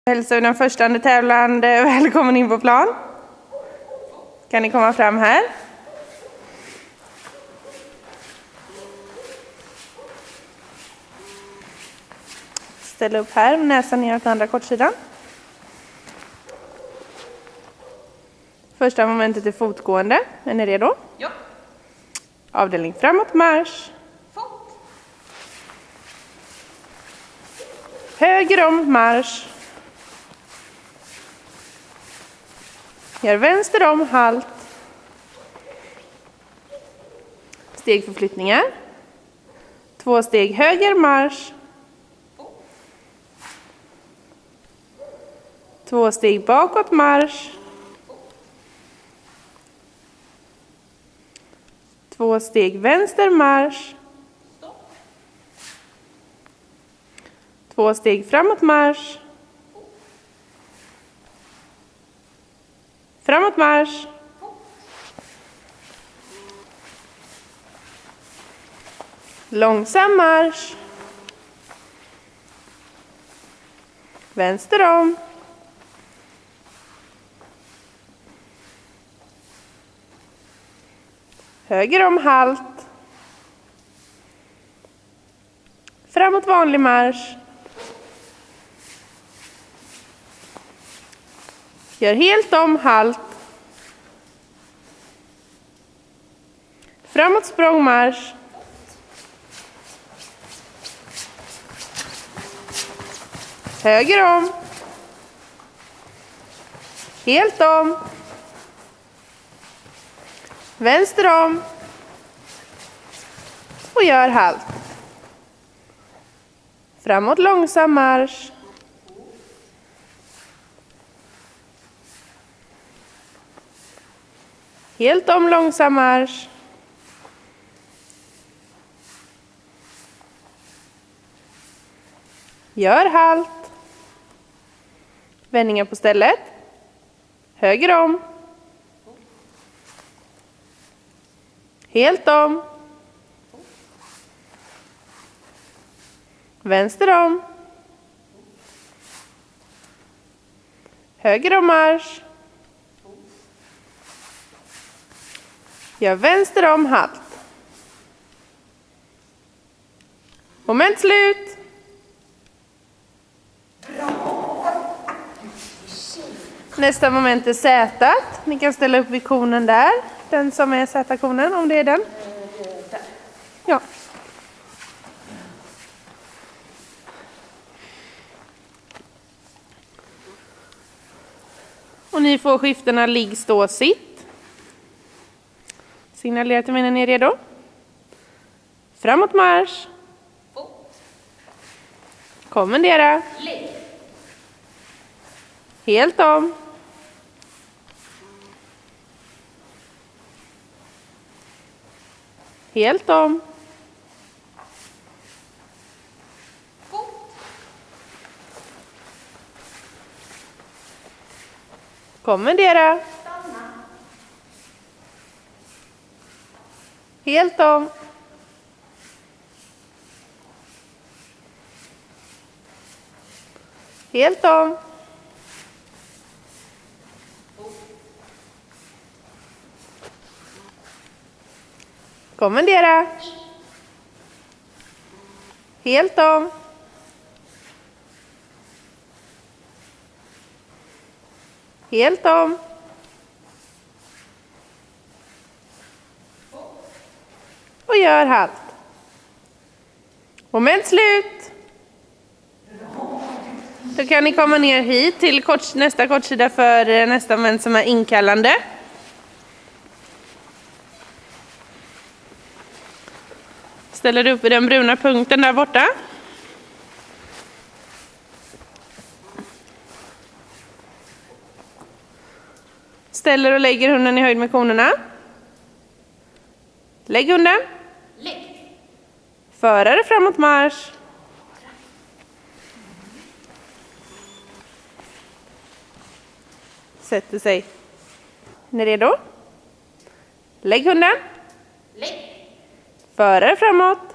Hälsar den första tävlande välkommen in på plan. Kan ni komma fram här? Ställ upp här, näsan ner åt andra kortsidan. Första momentet är fotgående. Är ni redo? Ja. Avdelning framåt, marsch. Fot. Höger om, marsch. Gör vänster om, halt. Stegförflyttningar. 2 steg höger, marsch. 2 steg bakåt, marsch. 2 steg vänster, marsch. 2 steg framåt, marsch. Framåt, marsch. Långsam marsch. Vänster om. Höger om, halt. Framåt vanlig marsch. Gör helt om, halt. Framåt språngmarsch. Höger om. Helt om. Vänster om. Och gör halt. Framåt långsam marsch. Helt om långsam marsch. Gör halt. Vändningar på stället. Höger om. Helt om. Vänster om. Höger om marsch. Gör vänster om, halt. Moment slut. Nästa moment är Z. Ni kan ställa upp vid konen där. Den som är Z-konen, om det är den. Ja. Och ni får skiftena ligg, stå, sitt. Signalera till mig när ni är redo. Framåt marsch. Kommendera. Helt om. Helt om. Kommendera. Helt om. Helt om. Kommendera. Helt om. Helt om. Och gör halt. Moment slut. Då kan ni komma ner hit till nästa kortsida för nästa moment som är inkallande. Ställer du upp i den bruna punkten där borta. Ställer och lägger hunden i höjd med konerna. Lägg hunden. Lägg. Förare framåt marsch. Sätter sig. Är ni redo? Lägg hunden. Lägg. Förare framåt.